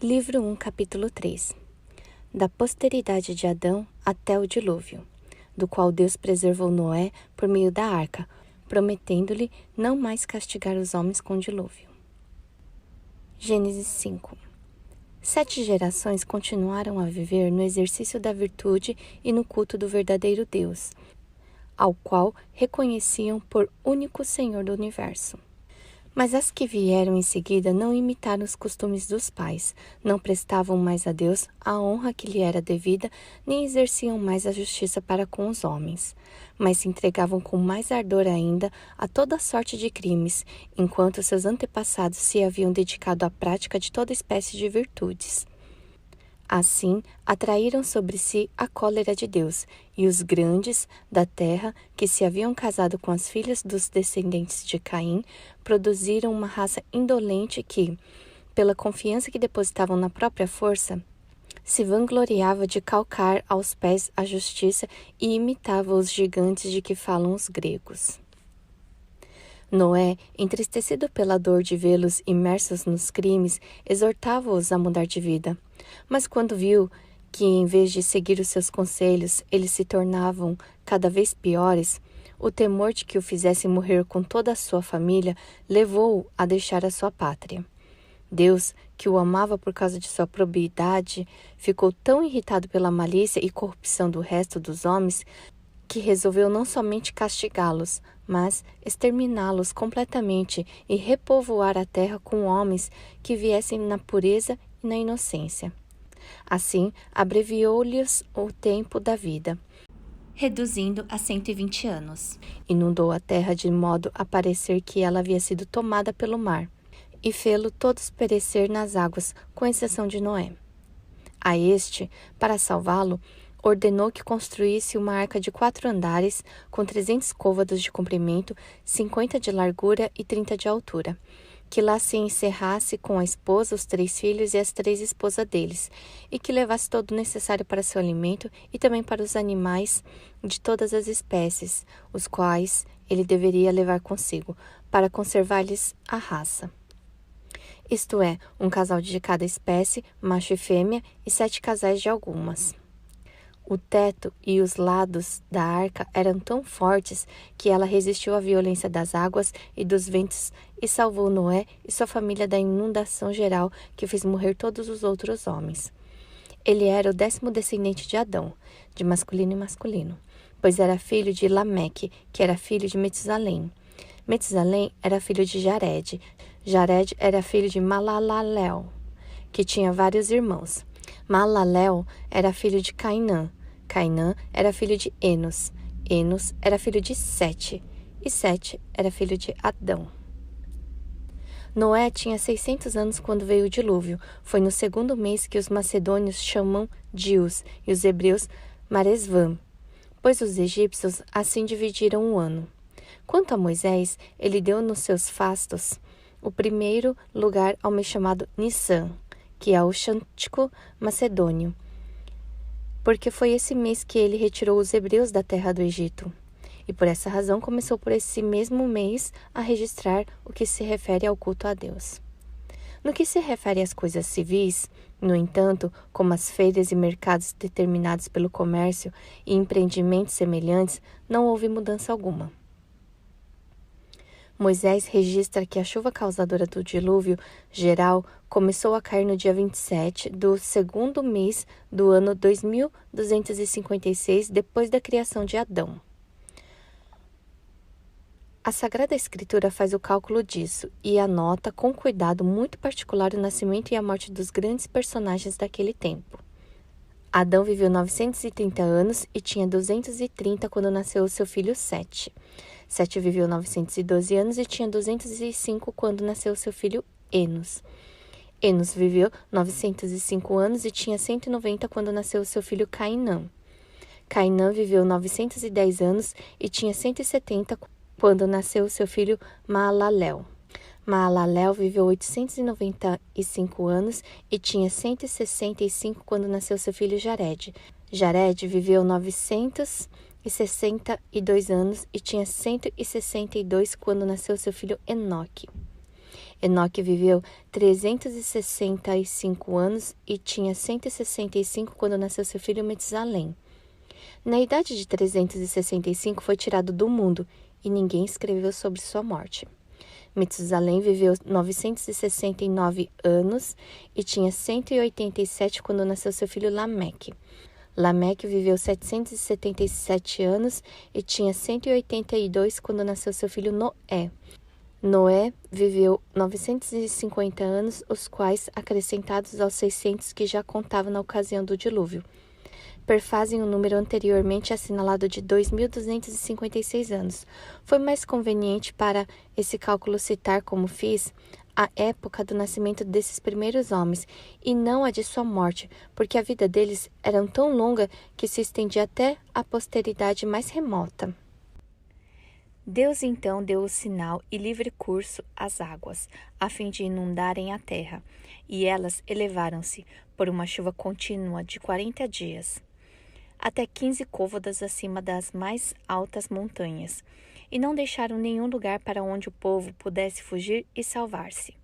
Livro 1, capítulo 3. Da posteridade de Adão até o dilúvio, do qual Deus preservou Noé por meio da arca, prometendo-lhe não mais castigar os homens com dilúvio. Gênesis 5. 7 gerações continuaram a viver no exercício da virtude e no culto do verdadeiro Deus, ao qual reconheciam por único Senhor do universo. Mas as que vieram em seguida não imitaram os costumes dos pais, não prestavam mais a Deus a honra que lhe era devida, nem exerciam mais a justiça para com os homens, mas se entregavam com mais ardor ainda a toda sorte de crimes, enquanto seus antepassados se haviam dedicado à prática de toda espécie de virtudes. Assim, atraíram sobre si a cólera de Deus, e os grandes da terra, que se haviam casado com as filhas dos descendentes de Caim, produziram uma raça indolente que, pela confiança que depositavam na própria força, se vangloriava de calcar aos pés a justiça e imitava os gigantes de que falam os gregos. Noé, entristecido pela dor de vê-los imersos nos crimes, exortava-os a mudar de vida. Mas quando viu que, em vez de seguir os seus conselhos, eles se tornavam cada vez piores, o temor de que o fizessem morrer com toda a sua família levou-o a deixar a sua pátria. Deus, que o amava por causa de sua probidade, ficou tão irritado pela malícia e corrupção do resto dos homens que resolveu não somente castigá-los, mas exterminá-los completamente e repovoar a terra com homens que viessem na pureza e na inocência. Assim, abreviou-lhes o tempo da vida, reduzindo a 120 anos. Inundou a terra de modo a parecer que ela havia sido tomada pelo mar, e fê-lo todos perecer nas águas, com exceção de Noé. A este, para salvá-lo, ordenou que construísse uma arca de 4 andares, com 300 côvados de comprimento, 50 de largura e 30 de altura, que lá se encerrasse com a esposa, os 3 filhos e as 3 esposas deles, e que levasse todo o necessário para seu alimento e também para os animais de todas as espécies, os quais ele deveria levar consigo, para conservar-lhes a raça. Isto é, um casal de cada espécie, macho e fêmea, e 7 casais de algumas. O teto e os lados da arca eram tão fortes que ela resistiu à violência das águas e dos ventos e salvou Noé e sua família da inundação geral que fez morrer todos os outros homens. Ele era o 10º descendente de Adão, de masculino e masculino, pois era filho de Lameque, que era filho de Metusalém. Metusalém era filho de Jared. Jared era filho de Malalalel, que tinha vários irmãos. Malalel era filho de Cainã. Cainã era filho de Enos. Enos era filho de Sete. E Sete era filho de Adão. Noé tinha 600 anos quando veio o dilúvio. Foi no 2º mês que os macedônios chamam Dius e os hebreus Maresvã, pois os egípcios assim dividiram o ano. Quanto a Moisés, ele deu nos seus fastos o primeiro lugar ao mês chamado Nissan, que é o Xântico Macedônio, porque foi esse mês que ele retirou os hebreus da terra do Egito. E por essa razão começou por esse mesmo mês a registrar o que se refere ao culto a Deus. No que se refere às coisas civis, no entanto, como as feiras e mercados determinados pelo comércio e empreendimentos semelhantes, não houve mudança alguma. Moisés registra que a chuva causadora do dilúvio geral começou a cair no dia 27 do 2º mês do ano 2256 depois da criação de Adão. A Sagrada Escritura faz o cálculo disso e anota com cuidado muito particular o nascimento e a morte dos grandes personagens daquele tempo. Adão viveu 930 anos e tinha 230 quando nasceu o seu filho Sete. Sete viveu 912 anos e tinha 205 quando nasceu seu filho Enos. Enos viveu 905 anos e tinha 190 quando nasceu seu filho Cainã. Cainã viveu 910 anos e tinha 170 quando nasceu seu filho Maalalel. Maalalel viveu 895 anos e tinha 165 quando nasceu seu filho Jared. Jared viveu 962 anos e tinha 162 quando nasceu seu filho Enoque. Enoque viveu 365 anos e tinha 165 quando nasceu seu filho Metusalém. Na idade de 365 foi tirado do mundo e ninguém escreveu sobre sua morte. Metusalém viveu 969 anos e tinha 187 quando nasceu seu filho Lameque. Lameque viveu 777 anos e tinha 182 quando nasceu seu filho Noé. Noé viveu 950 anos, os quais, acrescentados aos 600 que já contava na ocasião do dilúvio, perfazem o número anteriormente assinalado de 2.256 anos. Foi mais conveniente para esse cálculo citar, como fiz, a época do nascimento desses primeiros homens e não a de sua morte, porque a vida deles era tão longa que se estendia até a posteridade mais remota. Deus então deu o sinal e livre curso às águas, a fim de inundarem a terra, e elas elevaram-se por uma chuva contínua de 40 dias, até 15 côvados acima das mais altas montanhas, e não deixaram nenhum lugar para onde o povo pudesse fugir e salvar-se.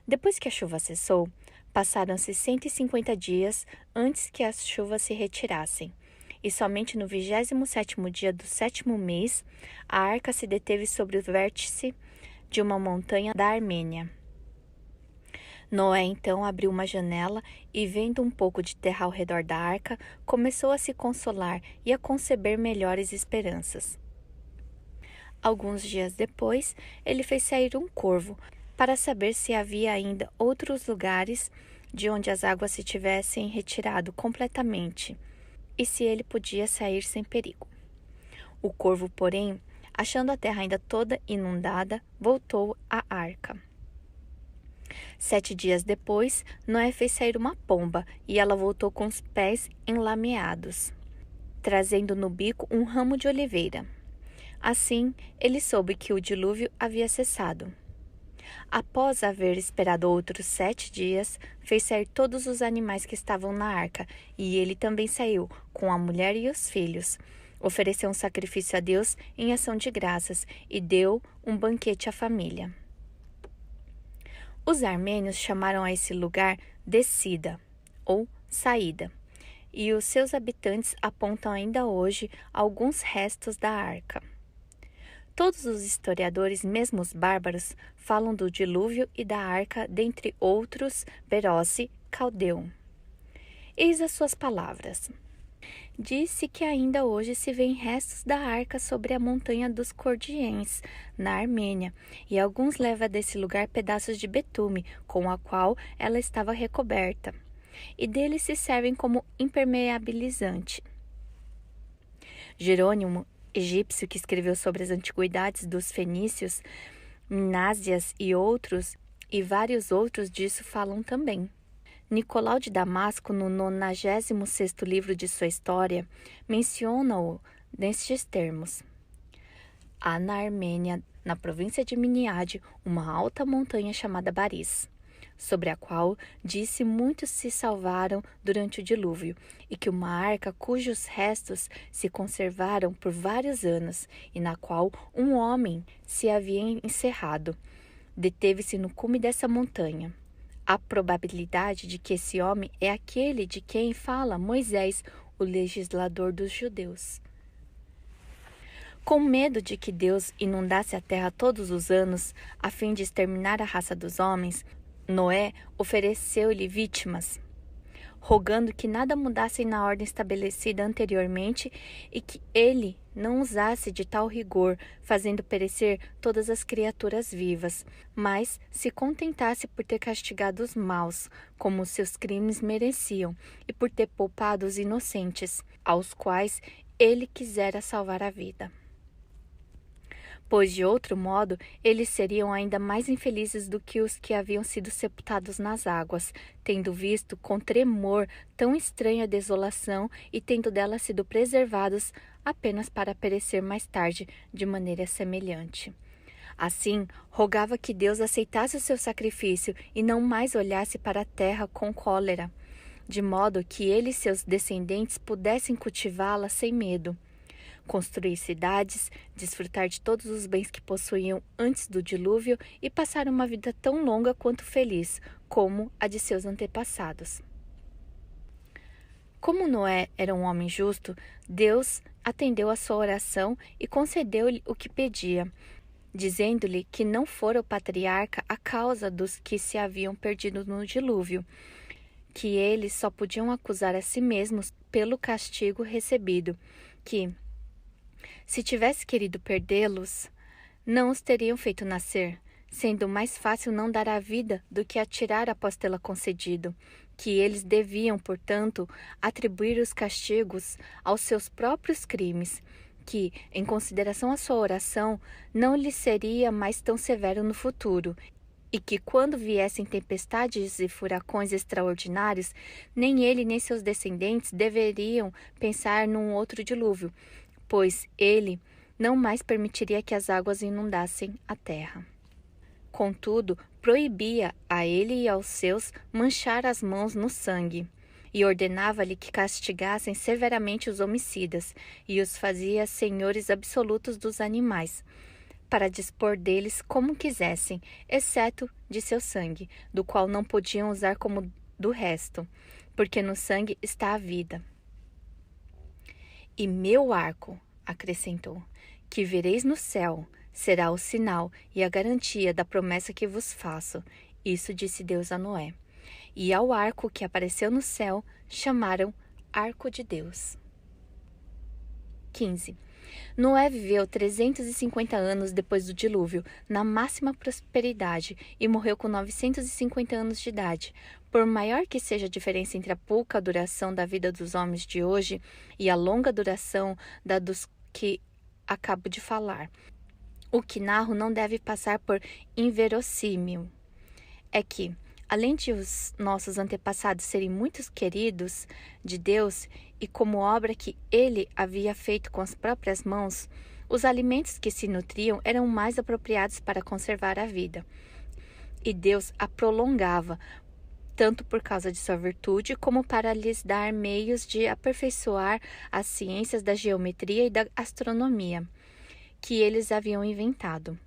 Depois que a chuva cessou, passaram-se 150 dias antes que as chuvas se retirassem, e somente no 27º dia do 7º mês, a arca se deteve sobre o vértice de uma montanha da Armênia. Noé então abriu uma janela e, vendo um pouco de terra ao redor da arca, começou a se consolar e a conceber melhores esperanças. Alguns dias depois, ele fez sair um corvo para saber se havia ainda outros lugares de onde as águas se tivessem retirado completamente e se ele podia sair sem perigo. O corvo, porém, achando a terra ainda toda inundada, voltou à arca. 7 dias depois, Noé fez sair uma pomba e ela voltou com os pés enlameados, trazendo no bico um ramo de oliveira. Assim, ele soube que o dilúvio havia cessado. Após haver esperado outros 7 dias, fez sair todos os animais que estavam na arca, e ele também saiu, com a mulher e os filhos. Ofereceu um sacrifício a Deus em ação de graças e deu um banquete à família. Os armênios chamaram a esse lugar descida, ou saída, e os seus habitantes apontam ainda hoje alguns restos da arca. Todos os historiadores, mesmo os bárbaros, falam do dilúvio e da arca, dentre outros, Beroce, Caldeu. Eis as suas palavras. Disse que ainda hoje se vêem restos da arca sobre a montanha dos Cordiens, na Armênia, e alguns levam desse lugar pedaços de betume, com a qual ela estava recoberta, e deles se servem como impermeabilizante. Jerônimo, egípcio, que escreveu sobre as antiguidades dos fenícios, Minásias e outros, e vários outros disso falam também. Nicolau de Damasco, no 96º livro de sua história, menciona-o nestes termos. Há na Armênia, na província de Miniade, uma alta montanha chamada Baris, sobre a qual disse muitos se salvaram durante o dilúvio, e que uma arca cujos restos se conservaram por vários anos, e na qual um homem se havia encerrado, deteve-se no cume dessa montanha. A probabilidade de que esse homem é aquele de quem fala Moisés, o legislador dos judeus. Com medo de que Deus inundasse a terra todos os anos, a fim de exterminar a raça dos homens, Noé ofereceu-lhe vítimas, rogando que nada mudassem na ordem estabelecida anteriormente e que ele não usasse de tal rigor, fazendo perecer todas as criaturas vivas, mas se contentasse por ter castigado os maus, como os seus crimes mereciam, e por ter poupado os inocentes, aos quais ele quisera salvar a vida. Pois, de outro modo, eles seriam ainda mais infelizes do que os que haviam sido sepultados nas águas, tendo visto com tremor tão estranha a desolação e tendo dela sido preservados apenas para perecer mais tarde de maneira semelhante. Assim, rogava que Deus aceitasse o seu sacrifício e não mais olhasse para a terra com cólera, de modo que ele e seus descendentes pudessem cultivá-la sem medo. construir cidades, desfrutar de todos os bens que possuíam antes do dilúvio e passar uma vida tão longa quanto feliz, como a de seus antepassados. Como Noé era um homem justo, Deus atendeu a sua oração e concedeu-lhe o que pedia, dizendo-lhe que não fora o patriarca a causa dos que se haviam perdido no dilúvio, que eles só podiam acusar a si mesmos pelo castigo recebido, que, se tivesse querido perdê-los, não os teriam feito nascer, sendo mais fácil não dar a vida do que atirar após tê-la concedido, que eles deviam, portanto, atribuir os castigos aos seus próprios crimes, que, em consideração à sua oração, não lhes seria mais tão severo no futuro, e que, quando viessem tempestades e furacões extraordinários, nem ele nem seus descendentes deveriam pensar num outro dilúvio, pois ele não mais permitiria que as águas inundassem a terra. Contudo, proibia a ele e aos seus manchar as mãos no sangue, e ordenava-lhe que castigassem severamente os homicidas, e os fazia senhores absolutos dos animais, para dispor deles como quisessem, exceto de seu sangue, do qual não podiam usar como do resto, porque no sangue está a vida. E meu arco, acrescentou, que vereis no céu, será o sinal e a garantia da promessa que vos faço. Isso disse Deus a Noé. E ao arco que apareceu no céu, chamaram Arco de Deus. 15. Noé viveu 350 anos depois do dilúvio, na máxima prosperidade, e morreu com 950 anos de idade. Por maior que seja a diferença entre a pouca duração da vida dos homens de hoje e a longa duração da dos que acabo de falar, o que narro não deve passar por inverossímil. É que, além de os nossos antepassados serem muito queridos de Deus e como obra que ele havia feito com as próprias mãos, os alimentos que se nutriam eram mais apropriados para conservar a vida. E Deus a prolongava, tanto por causa de sua virtude, como para lhes dar meios de aperfeiçoar as ciências da geometria e da astronomia, que eles haviam inventado,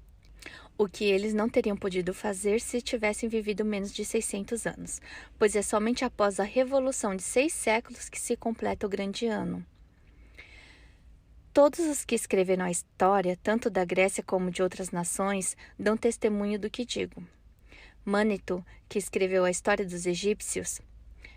o que eles não teriam podido fazer se tivessem vivido menos de 600 anos, pois é somente após a revolução de 6 séculos que se completa o grande ano. Todos os que escreveram a história, tanto da Grécia como de outras nações, dão testemunho do que digo. Manetho, que escreveu a história dos egípcios,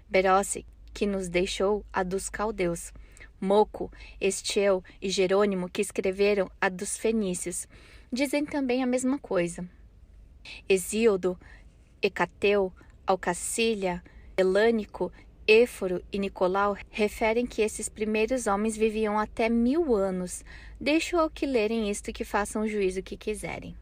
Beroce, que nos deixou a dos caldeus, Moco, Estiel e Jerônimo, que escreveram a dos fenícios, dizem também a mesma coisa. Hesíodo, Hecateu, Alcacília, Elânico, Éforo e Nicolau referem que esses primeiros homens viviam até 1000 anos. Deixo ao que lerem isto que façam o juízo que quiserem.